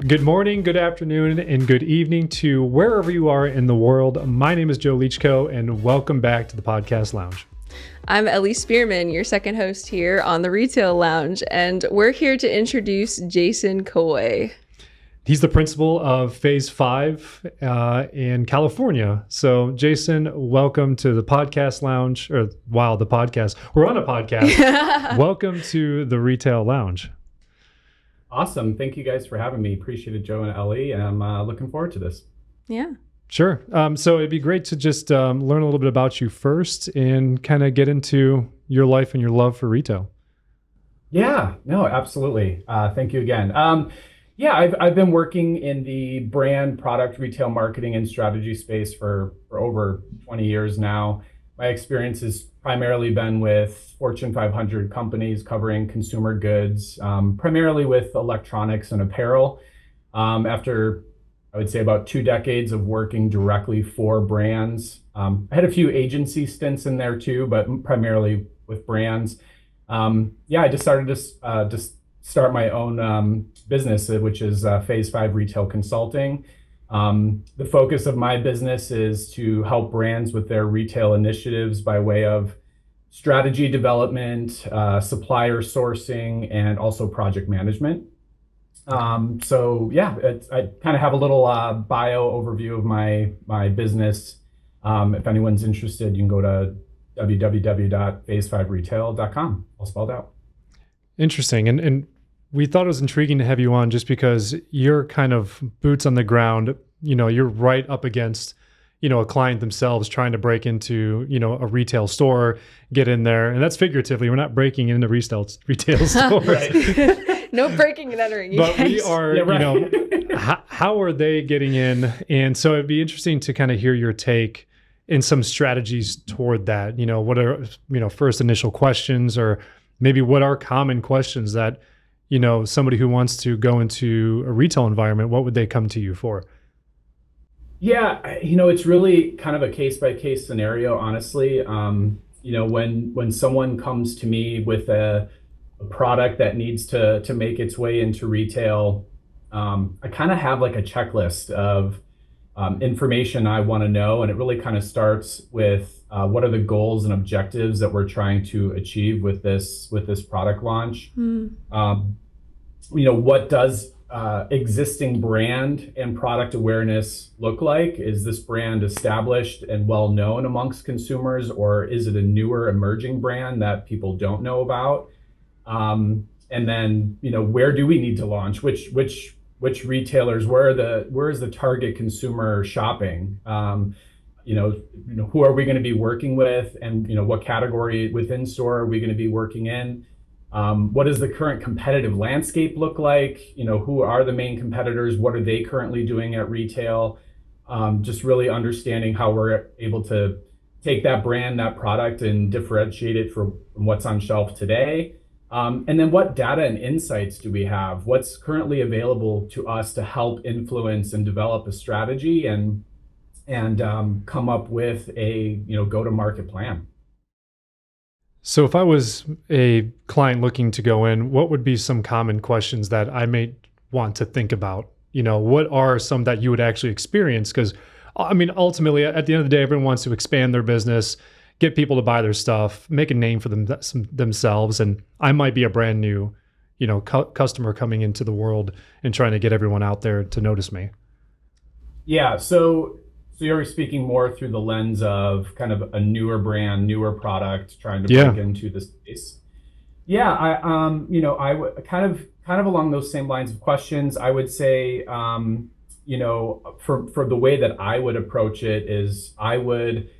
Good morning, good afternoon, and good evening to wherever you are in the world. My name is Leachko, and welcome back to the Podcast Lounge. I'm Ellie Spearman, your second host here on the Retail Lounge, and we're here to introduce Jason Coy. He's the principal of Phase 5 in California. So, Jason, welcome to the Podcast Lounge, or wow, the podcast. We're on a podcast. Welcome to the Retail Lounge. Awesome. Thank you guys for having me. Appreciate it, Joe and Ellie, and I'm looking forward to this. Yeah. Sure. So it'd be great to just learn a little bit about you first and kind of get into your life and your love for retail. Yeah, no, absolutely. Thank you again. I've been working in the brand, product, retail marketing, and strategy space for over 20 years now. My experience has primarily been with Fortune 500 companies covering consumer goods, primarily with electronics and apparel. After, I would say, about 2 decades of working directly for brands. I had a few agency stints in there too, but primarily with brands. I decided to start my own business, which is Phase 5 Retail Consulting. The focus of my business is to help brands with their retail initiatives by way of strategy development, supplier sourcing, and also project management. I kind of have a little bio overview of my business. If anyone's interested, you can go to www.phase5retail.com, all spelled out. Interesting. And we thought it was intriguing to have you on just because you're kind of boots on the ground. You know, you're right up against, a client themselves trying to break into, a retail store, get in there. And that's figuratively. We're not breaking into retail stores. No breaking and entering. But we are, how are they getting in? And so it'd be interesting to kind of hear your take in some strategies toward that. What are, first initial questions, or maybe what are common questions that, somebody who wants to go into a retail environment, what would they come to you for? Yeah, it's really kind of a case-by-case scenario, honestly. When someone comes to me with a product that needs to make its way into retail, I kind of have like a checklist of information I want to know, and it really kind of starts with what are the goals and objectives that we're trying to achieve with this product launch. What does existing brand and product awareness look like? Is this brand established and well known amongst consumers, or is it a newer emerging brand that people don't know about? And then, where do we need to launch? Which retailers? Where is the target consumer shopping? Who are we going to be working with, and what category within store are we going to be working in? What does the current competitive landscape look like? Who are the main competitors? What are they currently doing at retail? Just really understanding how we're able to take that brand, that product, and differentiate it from what's on shelf today. And then what data and insights do we have? What's currently available to us to help influence and develop a strategy and come up with a go-to-market plan? So if I was a client looking to go in, what would be some common questions that I may want to think about? What are some that you would actually experience? Because, ultimately, at the end of the day, everyone wants to expand their business, get people to buy their stuff, make a name for themselves. And I might be a brand new, customer coming into the world and trying to get everyone out there to notice me. Yeah, so you're speaking more through the lens of kind of a newer brand, newer product, trying to break into the space. Yeah, I would kind of along those same lines of questions. I would say, for the way that I would approach it is I would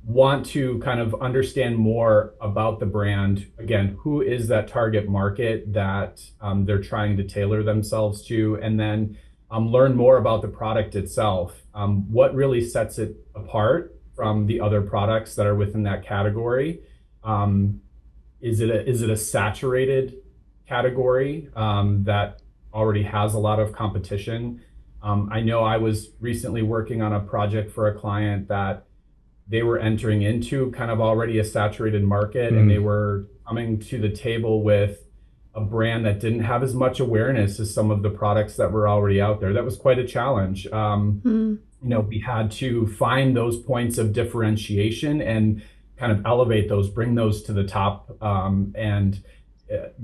want to kind of understand more about the brand. Again, who is that target market that they're trying to tailor themselves to, and then learn more about the product itself. What really sets it apart from the other products that are within that category? Is it a saturated category that already has a lot of competition? I know I was recently working on a project for a client that they were entering into kind of already a saturated market, and they were coming to the table with a brand that didn't have as much awareness as some of the products that were already out there. That was quite a challenge. We had to find those points of differentiation and kind of elevate those, bring those to the top, and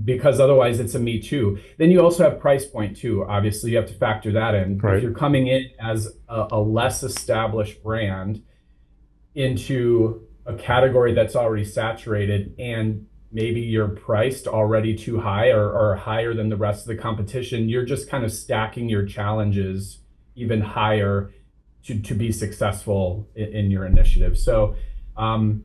because otherwise it's a me too. Then you also have price point too. Obviously, you have to factor that in. Right. If you're coming in as a less established brand into a category that's already saturated, and maybe you're priced already too high or higher than the rest of the competition, you're just kind of stacking your challenges even higher to be successful in your initiative. So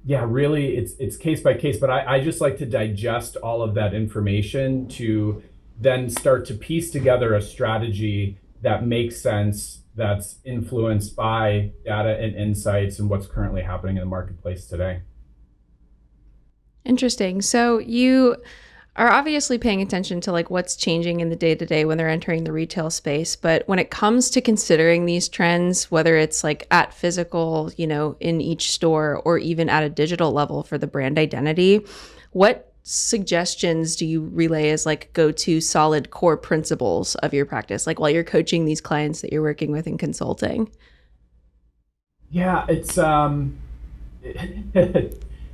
really it's case by case, but I just like to digest all of that information to then start to piece together a strategy that makes sense, that's influenced by data and insights and what's currently happening in the marketplace today. Interesting. So you are obviously paying attention to like what's changing in the day-to-day when they're entering the retail space. But when it comes to considering these trends, whether it's like at physical, in each store, or even at a digital level for the brand identity, what suggestions do you relay as like go-to solid core principles of your practice, like while you're coaching these clients that you're working with and consulting? Yeah, it's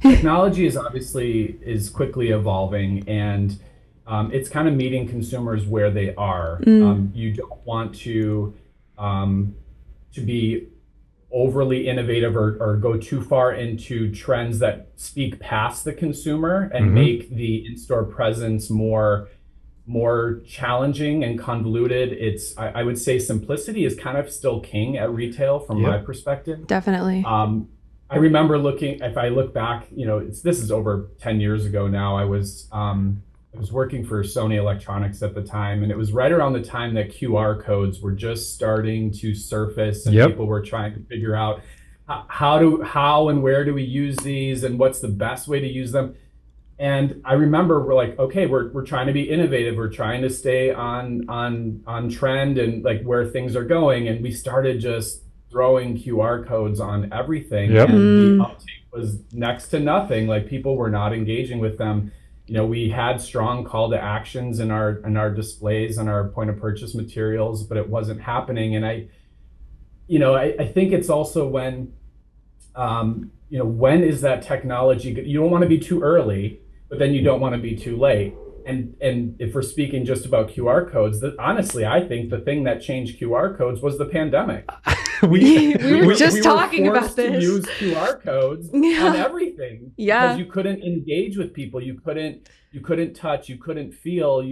technology is quickly evolving, and it's kind of meeting consumers where they are. You don't want to be overly innovative or go too far into trends that speak past the consumer and make the in-store presence more challenging and convoluted. I would say simplicity is kind of still king at retail from my perspective. Definitely. I remember if I look back, this is over 10 years ago now. I was working for Sony Electronics at the time, and it was right around the time that QR codes were just starting to surface, and people were trying to figure out how and where do we use these, and what's the best way to use them. And I remember we're like, okay, we're trying to be innovative, we're trying to stay on trend and like where things are going, and we started just throwing QR codes on everything, and the uptake was next to nothing. Like, people were not engaging with them. We had strong call to actions in our displays and our point of purchase materials, but it wasn't happening. And I think it's also when is that technology? You don't want to be too early, but then you don't want to be too late. And if we're speaking just about QR codes, honestly, I think the thing that changed QR codes was the pandemic. we were just talking about this. To use QR codes on everything, because you couldn't engage with people, you couldn't touch, you couldn't feel.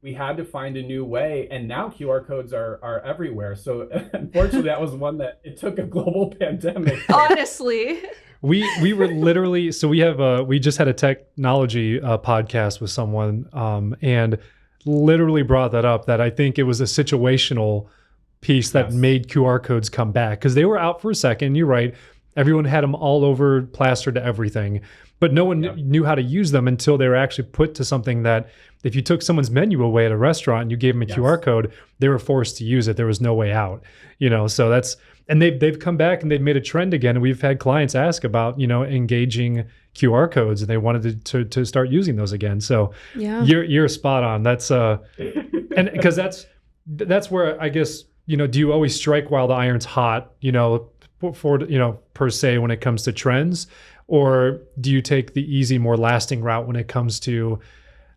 We had to find a new way, and now QR codes are everywhere. So unfortunately, that was one that it took a global pandemic. Honestly. We were literally, so we just had a technology podcast with someone, and literally brought that up, that I think it was a situational piece that made QR codes come back, because they were out for a second. You're right. Everyone had them all over, plastered to everything, but no one knew how to use them until they were actually put to something that if you took someone's menu away at a restaurant and you gave them a QR code, they were forced to use it. There was no way out, so that's, and they've come back and they've made a trend again. And we've had clients ask about, engaging QR codes, and they wanted to start using those again. So you're spot on. That's and because that's where I guess, do you always strike while the iron's hot, for per se when it comes to trends, or do you take the easy, more lasting route when it comes to,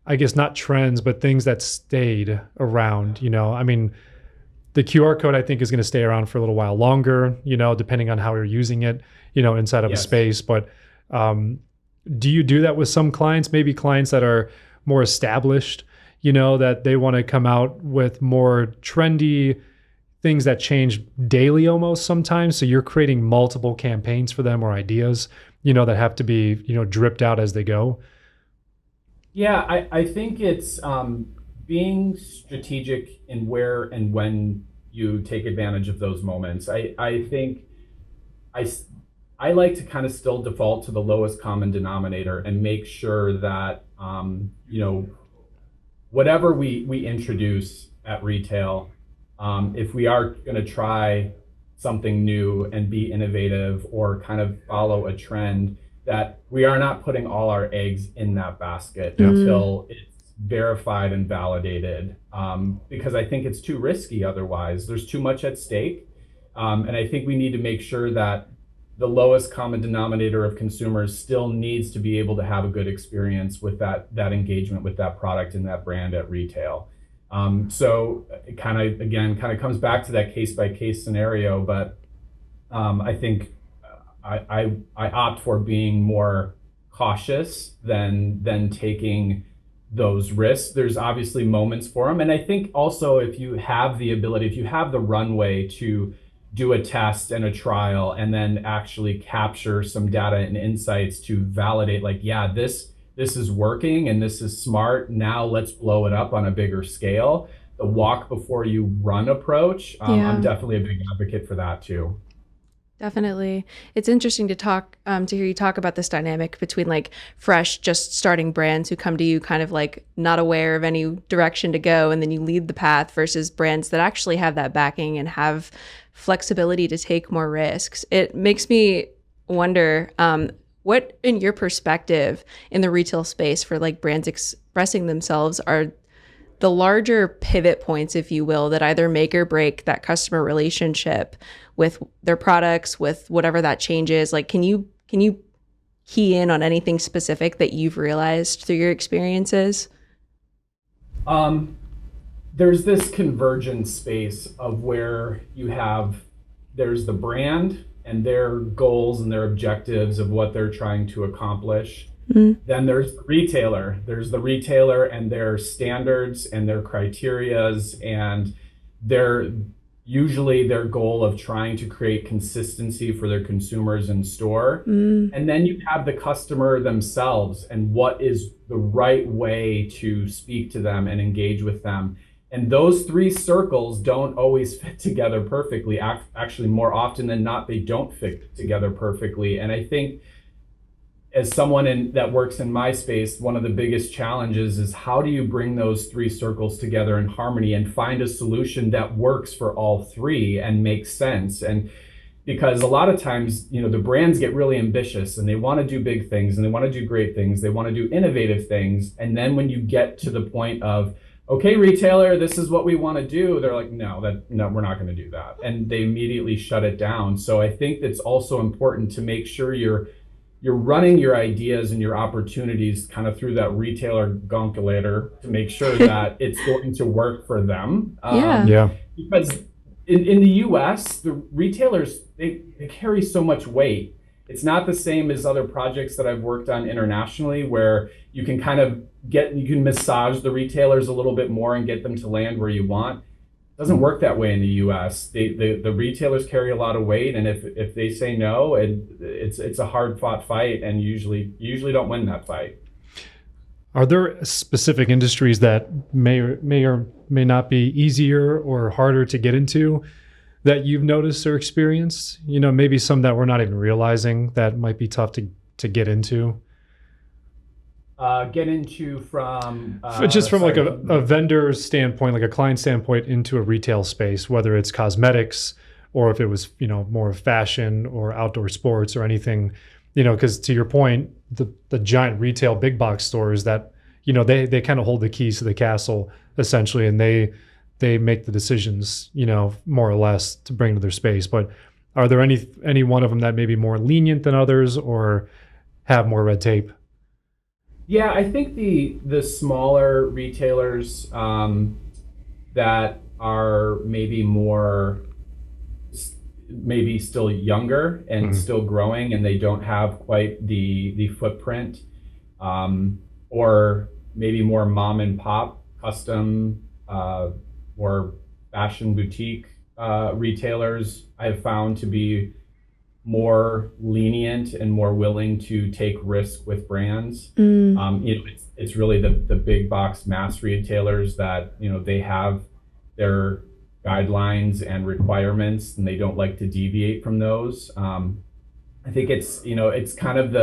I guess, not trends, but things that stayed around? I mean, the QR code, I think, is going to stay around for a little while longer, depending on how you're using it, inside of a space. But do you do that with some clients, maybe clients that are more established, that they want to come out with more trendy things that change daily almost sometimes? So you're creating multiple campaigns for them, or ideas, that have to be, dripped out as they go. Yeah, I think it's being strategic in where and when you take advantage of those moments. I think I like to kind of still default to the lowest common denominator and make sure that whatever we introduce at retail, if we are going to try something new and be innovative or kind of follow a trend, that we are not putting all our eggs in that basket until it's verified and validated, because I think it's too risky otherwise. There's too much at stake. And I think we need to make sure that the lowest common denominator of consumers still needs to be able to have a good experience with that engagement with that product and that brand at retail. So it kind of comes back to that case by case scenario, but I think I opt for being more cautious than taking those risks. There's obviously moments for them, and I think also if you have the ability, if you have the runway to do a test and a trial and then actually capture some data and insights to validate, like, yeah, this is working and this is smart, now let's blow it up on a bigger scale. The walk before you run approach, I'm definitely a big advocate for that too. Definitely. It's interesting to hear you talk about this dynamic between like fresh, just starting brands who come to you kind of like not aware of any direction to go, and then you lead the path, versus brands that actually have that backing and have flexibility to take more risks. It makes me wonder, what in your perspective in the retail space for like brands expressing themselves are the larger pivot points, if you will, that either make or break that customer relationship with their products, with whatever that change is? Like, can you key in on anything specific that you've realized through your experiences? There's this convergence space of where there's the brand and their goals and their objectives of what they're trying to accomplish. Then there's the retailer. There's the retailer and their standards and their criterias and usually their goal of trying to create consistency for their consumers in store. And then you have the customer themselves and what is the right way to speak to them and engage with them. And those three circles don't always fit together perfectly. Actually, more often than not, they don't fit together perfectly. And I think as someone that works in my space, one of the biggest challenges is how do you bring those three circles together in harmony and find a solution that works for all three and makes sense? And because a lot of times, the brands get really ambitious and they want to do big things and they want to do great things. They want to do innovative things. And then when you get to the point of, okay, retailer, this is what we want to do, they're like, no, we're not going to do that. And they immediately shut it down. So I think it's also important to make sure you're running your ideas and your opportunities kind of through that retailer calculator to make sure that it's going to work for them. Because in the US, the retailers, they carry so much weight. It's not the same as other projects that I've worked on internationally where you can you can massage the retailers a little bit more and get them to land where you want. It doesn't work that way in the US. The retailers carry a lot of weight, and if they say no, it's a hard fought fight, and usually don't win that fight. Are there specific industries that may or may not be easier or harder to get into that you've noticed or experienced? Maybe some that we're not even realizing that might be tough to get into. Get into from just from like a vendor standpoint, like a client standpoint, into a retail space, whether it's cosmetics or if it was more fashion or outdoor sports or anything. Because to your point, the giant retail big box stores that they kind of hold the keys to the castle essentially, and they make the decisions more or less to bring to their space. But are there any one of them that may be more lenient than others or have more red tape? Yeah, I think the smaller retailers that are maybe still younger and still growing, and they don't have quite the footprint, or maybe more mom and pop custom or fashion boutique retailers, I've found to be more lenient and more willing to take risk with brands. It's really the big box mass retailers that they have their guidelines and requirements, and they don't like to deviate from those. I think it's kind of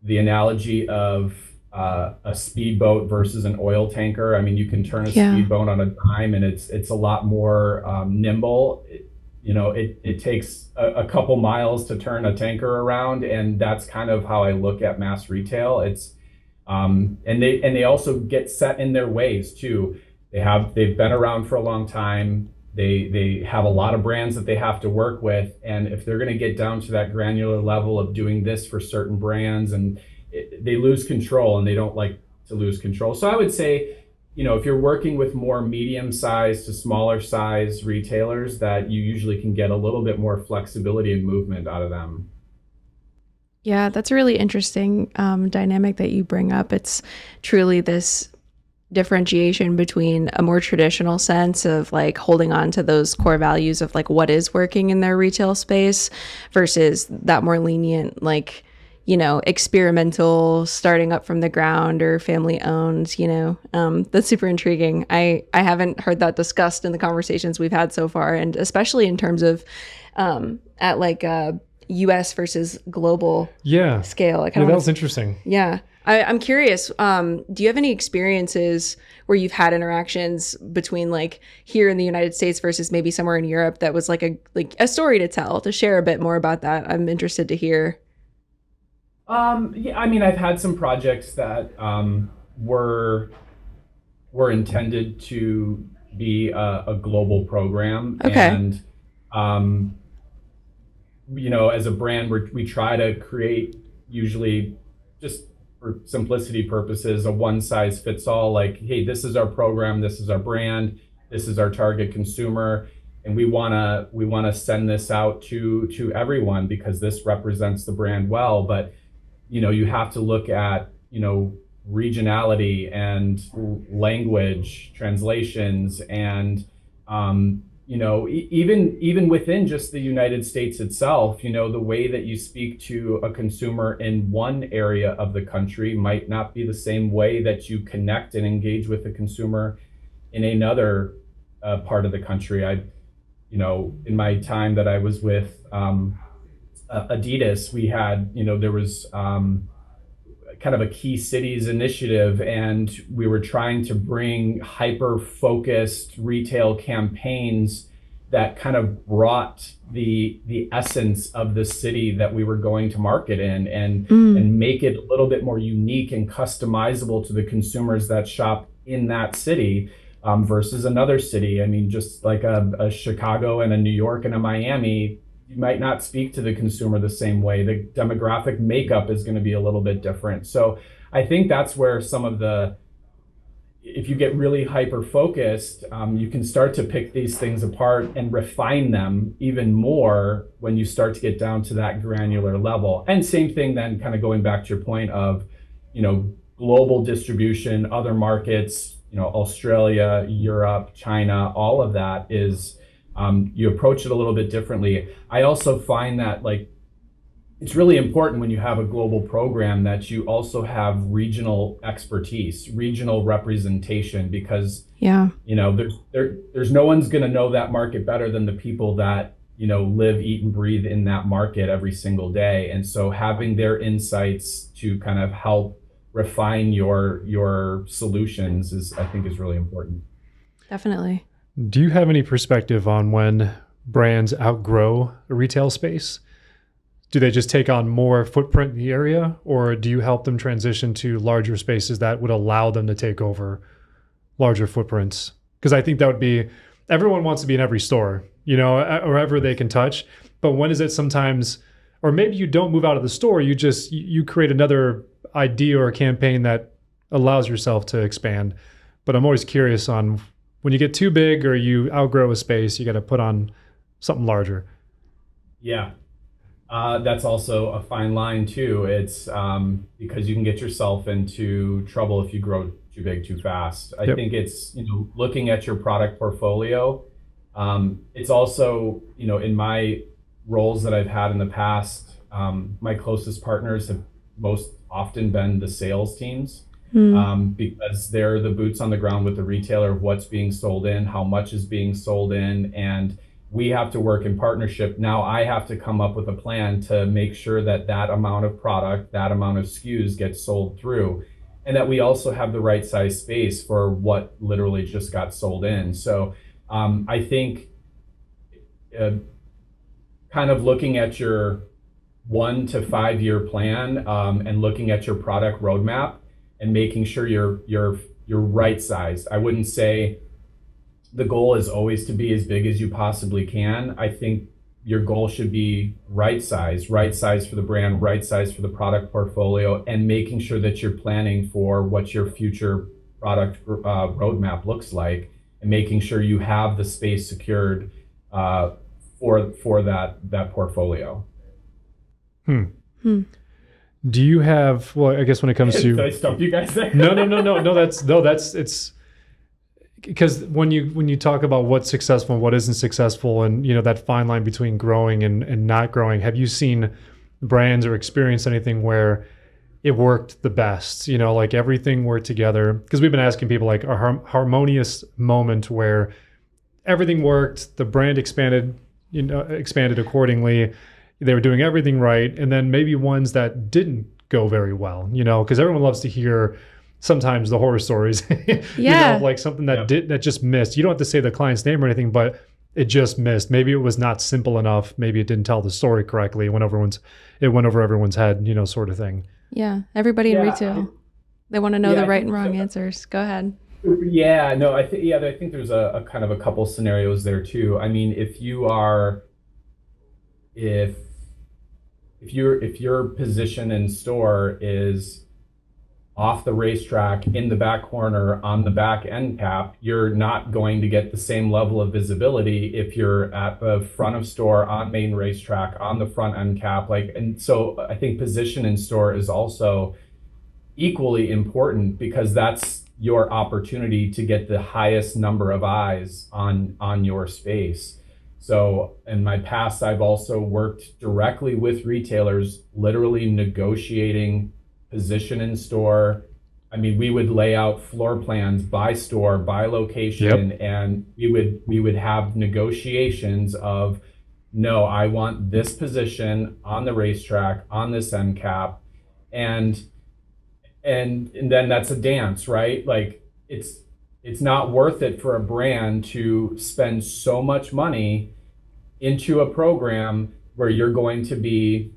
the analogy of a speedboat versus an oil tanker. I mean, you can turn a speedboat on a dime, and it's a lot more nimble. It takes a couple miles to turn a tanker around, and that's kind of how I look at mass retail. And they also get set in their ways too. They've been around for a long time. They have a lot of brands that they have to work with, and if they're going to get down to that granular level of doing this for certain brands, and they lose control, and they don't like to lose control. So I would say, if you're working with more medium-sized to smaller size retailers, that you usually can get a little bit more flexibility and movement out of them. Yeah, that's a really interesting dynamic that you bring up. It's truly this differentiation between a more traditional sense of like holding on to those core values of like what is working in their retail space versus that more lenient, like, experimental, starting up from the ground or family owned, that's super intriguing. I haven't heard that discussed in the conversations we've had so far. And especially in terms of at like US versus global scale. Yeah, that was interesting. Yeah. I'm curious, do you have any experiences where you've had interactions between like here in the United States versus maybe somewhere in Europe that was like a story to tell, to share a bit more about that? I'm interested to hear. Yeah, I mean, I've had some projects that were intended to be a global program. Okay. And as a brand, we try to create, usually just for simplicity purposes, a one size fits all, like, hey, this is our program, this is our brand, this is our target consumer, and we want to send this out to everyone because this represents the brand well. But you have to look at regionality and language translations, and even within just the United States itself, the way that you speak to a consumer in one area of the country might not be the same way that you connect and engage with the consumer in another part of the country. In my time that I was with Adidas, we had, there was kind of a key cities initiative, and we were trying to bring hyper-focused retail campaigns that kind of brought the essence of the city that we were going to market in, and make it a little bit more unique and customizable to the consumers that shop in that city versus another city. I mean, just like a Chicago and a New York and a Miami, you might not speak to the consumer the same way. The demographic makeup is going to be a little bit different. So I think that's where if you get really hyper focused, you can start to pick these things apart and refine them even more when you start to get down to that granular level. And same thing then, kind of going back to your point of, global distribution, other markets, Australia, Europe, China, all of that is, you approach it a little bit differently. I also find that it's really important when you have a global program that you also have regional expertise, regional representation, because there's no one's going to know that market better than the people that live, eat, and breathe in that market every single day. And so having their insights to kind of help refine your solutions I think is really important. Definitely. Do you have any perspective on when brands outgrow a retail space? Do they just take on more footprint in the area, or do you help them transition to larger spaces that would allow them to take over larger footprints? Because I think that would be, everyone wants to be in every store, wherever they can touch. But when is it sometimes, or maybe you don't move out of the store, you create another idea or a campaign that allows yourself to expand. But I'm always curious on when you get too big or you outgrow a space, you got to put on something larger. Yeah. That's also a fine line too. It's because you can get yourself into trouble if you grow too big too fast. I think it's, looking at your product portfolio. It's also, in my roles that I've had in the past, my closest partners have most often been the sales teams. Because they're the boots on the ground with the retailer of what's being sold in, how much is being sold in, and we have to work in partnership. Now I have to come up with a plan to make sure that amount of product, that amount of SKUs gets sold through, and that we also have the right size space for what literally just got sold in. So I think kind of looking at your 1 to 5 year plan and looking at your product roadmap, and making sure you're right sized. I wouldn't say the goal is always to be as big as you possibly can. I think your goal should be right size for the brand, right size for the product portfolio, and making sure that you're planning for what your future product roadmap looks like, and making sure you have the space secured for that portfolio. Do you have, well, I guess when it comes to, Did I stump you guys there? No, that's it's because when you talk about what's successful and what isn't successful, and that fine line between growing and not growing, have you seen brands or experienced anything where it worked the best, like everything worked together? Because we've been asking people, like, a harmonious moment where everything worked, the brand expanded accordingly, they were doing everything right, and then maybe ones that didn't go very well, because everyone loves to hear sometimes the horror stories, like something that that just missed. You don't have to say the client's name or anything, but it just missed. Maybe it was not simple enough. Maybe it didn't tell the story correctly. It went over everyone's head, sort of thing. Yeah, everybody in retail, they want to know the right and wrong answers. Go ahead. Yeah, no, I think there's a kind of a couple scenarios there too. I mean, if your position in store is off the racetrack in the back corner on the back end cap, you're not going to get the same level of visibility if you're at the front of store on main racetrack on the front end cap. And so I think position in store is also equally important, because that's your opportunity to get the highest number of eyes on your space. So in my past, I've also worked directly with retailers, literally negotiating position in store. I mean, we would lay out floor plans by store, by location, and we would have negotiations of, no, I want this position on the racetrack on this end cap, and then that's a dance, right? Like, it's not worth it for a brand to spend so much money into a program where you're going to be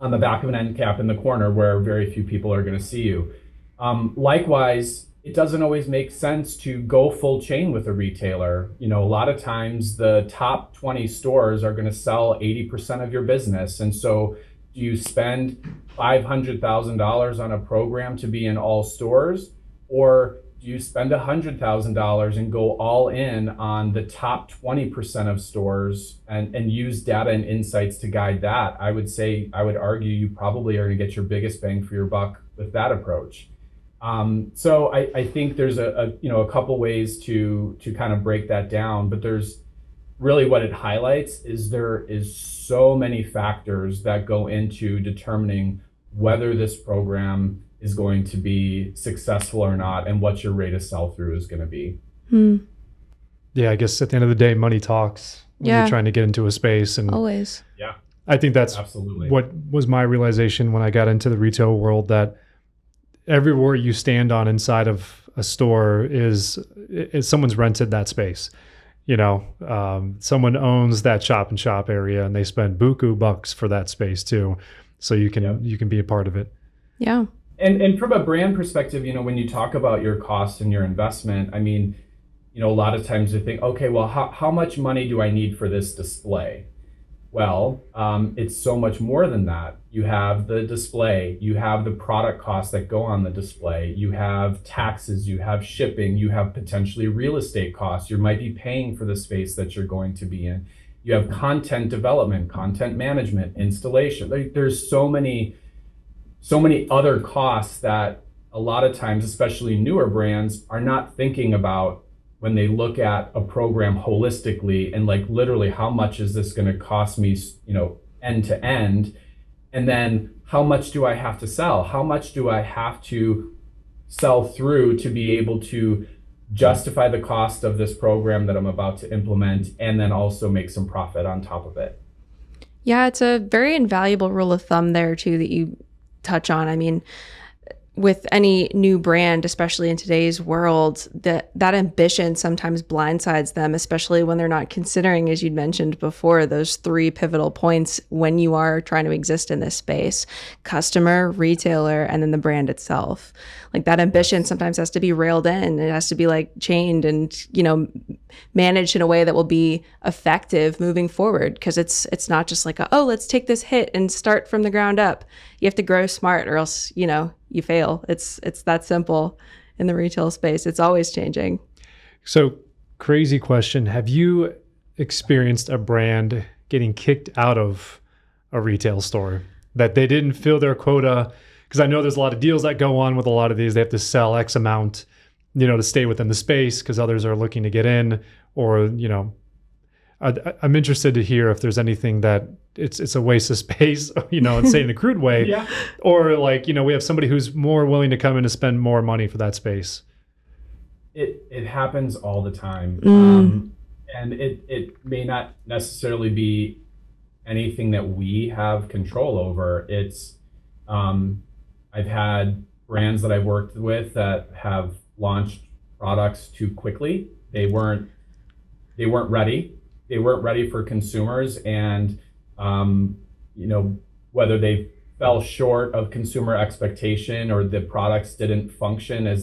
on the back of an end cap in the corner where very few people are going to see you. Likewise, it doesn't always make sense to go full chain with a retailer. A lot of times the top 20 stores are going to sell 80% of your business. And so do you spend $500,000 on a program to be in all stores, or do you spend $100,000 and go all in on the top 20% of stores and use data and insights to guide that? I would argue you probably are going to get your biggest bang for your buck with that approach. So I think there's a couple ways to kind of break that down, but there's really, what it highlights is there is so many factors that go into determining whether this program is going to be successful or not, and what your rate of sell through is going to be. Yeah, I guess at the end of the day, money talks when you're trying to get into a space. And always. Yeah, I think that's absolutely what was my realization when I got into the retail world, that everywhere you stand on inside of a store is someone's rented that space. Someone owns that shop and shop area, and they spend buku bucks for that space too. So you can be a part of it. Yeah. And from a brand perspective, when you talk about your cost and your investment, I mean, a lot of times you think, okay, well, how much money do I need for this display? Well, it's so much more than that. You have the display, you have the product costs that go on the display, you have taxes, you have shipping, you have potentially real estate costs. You might be paying for the space that you're going to be in. You have content development, content management, installation. There's so many other costs that a lot of times, especially newer brands, are not thinking about when they look at a program holistically, and like, literally, how much is this going to cost me, end to end? And then how much do I have to sell? How much do I have to sell through to be able to justify the cost of this program that I'm about to implement, and then also make some profit on top of it? Yeah, it's a very invaluable rule of thumb there too that you touch on. I mean, with any new brand, especially in today's world, that ambition sometimes blindsides them, especially when they're not considering, as you'd mentioned before, those three pivotal points when you are trying to exist in this space: customer, retailer, and then the brand itself. Like that ambition sometimes has to be railed in. It has to be like chained and, managed in a way that will be effective moving forward. Because it's not just like, let's take this hit and start from the ground up. You have to grow smart or else, you fail. It's that simple in the retail space. It's always changing. So, crazy question. Have you experienced a brand getting kicked out of a retail store that they didn't fill their quota? Because I know there's a lot of deals that go on with a lot of these. They have to sell X amount, to stay within the space because others are looking to get in, or, I'm interested to hear if there's anything that it's a waste of space, and say in a crude way, Yeah. or like, we have somebody who's more willing to come in and spend more money for that space. It happens all the time. And it may not necessarily be anything that we have control over. It's, I've had brands that I've worked with that have launched products too quickly. They weren't ready. They weren't ready for consumers, and whether they fell short of consumer expectation or the products didn't function as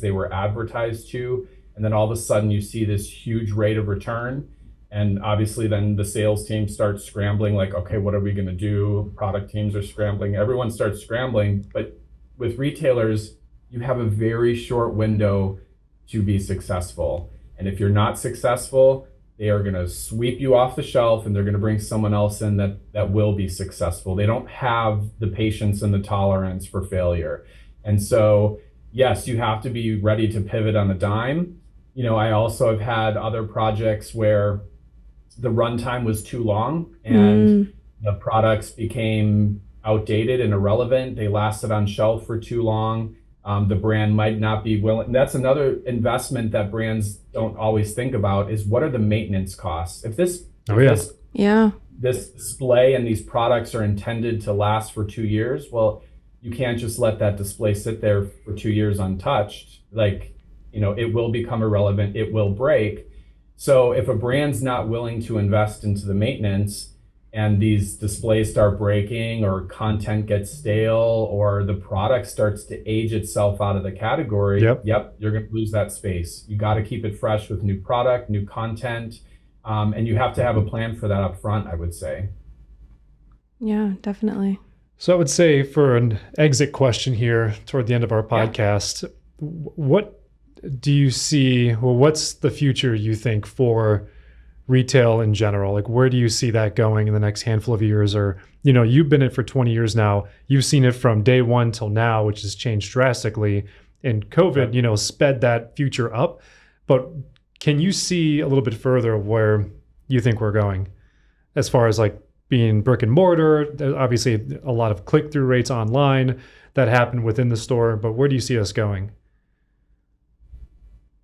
they were advertised to, and then all of a sudden you see this huge rate of return, and obviously then the sales team starts scrambling, like, okay, what are we going to do? Product teams are scrambling. Everyone starts scrambling, but with retailers, you have a very short window to be successful, and if you're not successful, they are going to sweep you off the shelf and they're going to bring someone else in that will be successful. They don't have the patience and the tolerance for failure. And so, yes, you have to be ready to pivot on a dime. I also have had other projects where the runtime was too long and the products became outdated and irrelevant. They lasted on shelf for too long. The brand might not be willing. That's another investment that brands don't always think about, is what are the maintenance costs? If this display and these products are intended to last for 2 years, well, you can't just let that display sit there for 2 years untouched. It will become irrelevant. It will break. So if a brand's not willing to invest into the maintenance, and these displays start breaking or content gets stale or the product starts to age itself out of the category, you're going to lose that space. You got to keep it fresh with new product, new content, and you have to have a plan for that up front, I would say. Yeah, definitely. So I would say, for an exit question here toward the end of our podcast, what do you see, what's the future you think for retail in general? Like, where do you see that going in the next handful of years? Or, you've been in it for 20 years now. You've seen it from day one till now, which has changed drastically. And COVID, sped that future up. But can you see a little bit further where you think we're going as far as like being brick and mortar? There's obviously a lot of click-through rates online that happen within the store, but where do you see us going?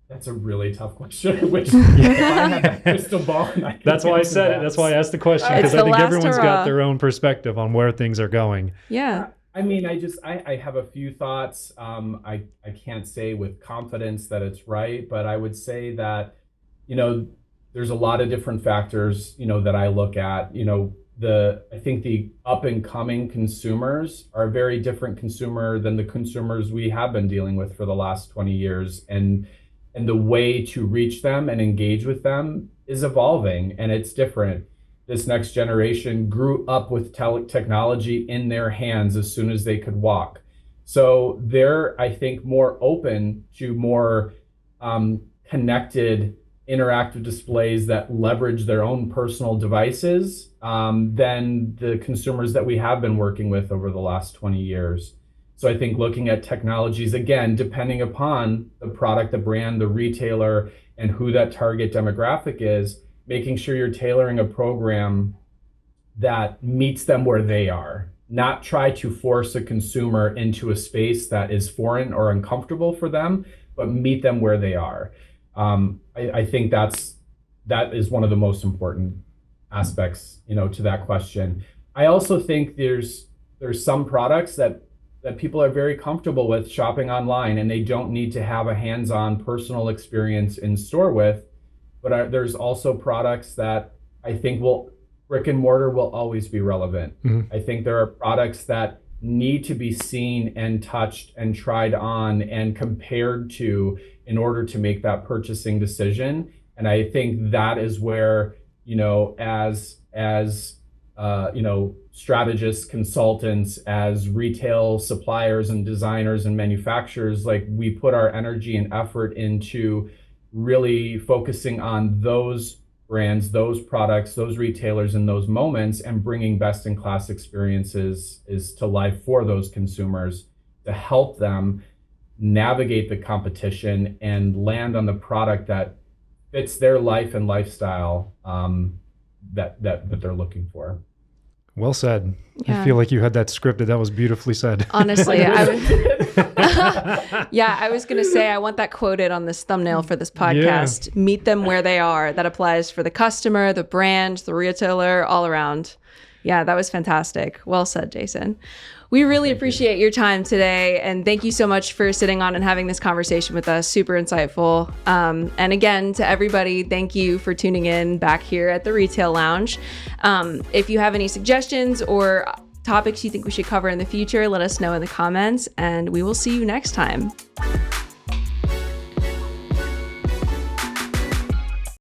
That's a really tough question. If I had that crystal ball, that's why I said it. That's why I asked the question, because I think everyone's got their own perspective on where things are going. Yeah. I mean, I have a few thoughts. I can't say with confidence that it's right, but I would say that, there's a lot of different factors, that I look at. I think the up and coming consumers are a very different consumer than the consumers we have been dealing with for the last 20 years. And the way to reach them and engage with them is evolving, and it's different. This next generation grew up with technology in their hands as soon as they could walk. So they're, I think, more open to more connected, interactive displays that leverage their own personal devices than the consumers that we have been working with over the last 20 years. So I think looking at technologies, again, depending upon the product, the brand, the retailer, and who that target demographic is, making sure you're tailoring a program that meets them where they are, not try to force a consumer into a space that is foreign or uncomfortable for them, but meet them where they are. I think that is one of the most important aspects, to that question. I also think there's some products that that people are very comfortable with shopping online, and they don't need to have a hands-on personal experience in store with. But there's also products that I think brick and mortar will always be relevant. Mm-hmm. I think there are products that need to be seen and touched and tried on and compared to in order to make that purchasing decision. And I think that is where, as strategists, consultants, as retail suppliers and designers and manufacturers, like, we put our energy and effort into really focusing on those brands, those products, those retailers in those moments, and bringing best in class experiences to life for those consumers to help them navigate the competition and land on the product that fits their life and lifestyle, that they're looking for. Well said. Yeah. I feel like you had that scripted. That was beautifully said. Honestly, I was going to say, I want that quoted on this thumbnail for this podcast. Yeah. Meet them where they are. That applies for the customer, the brand, the retailer, all around. Yeah, that was fantastic. Well said, Jason. We really appreciate your time today. And thank you so much for sitting on and having this conversation with us. Super insightful. And again, to everybody, thank you for tuning in back here at the Retail Lounge. If you have any suggestions or topics you think we should cover in the future, let us know in the comments, and we will see you next time.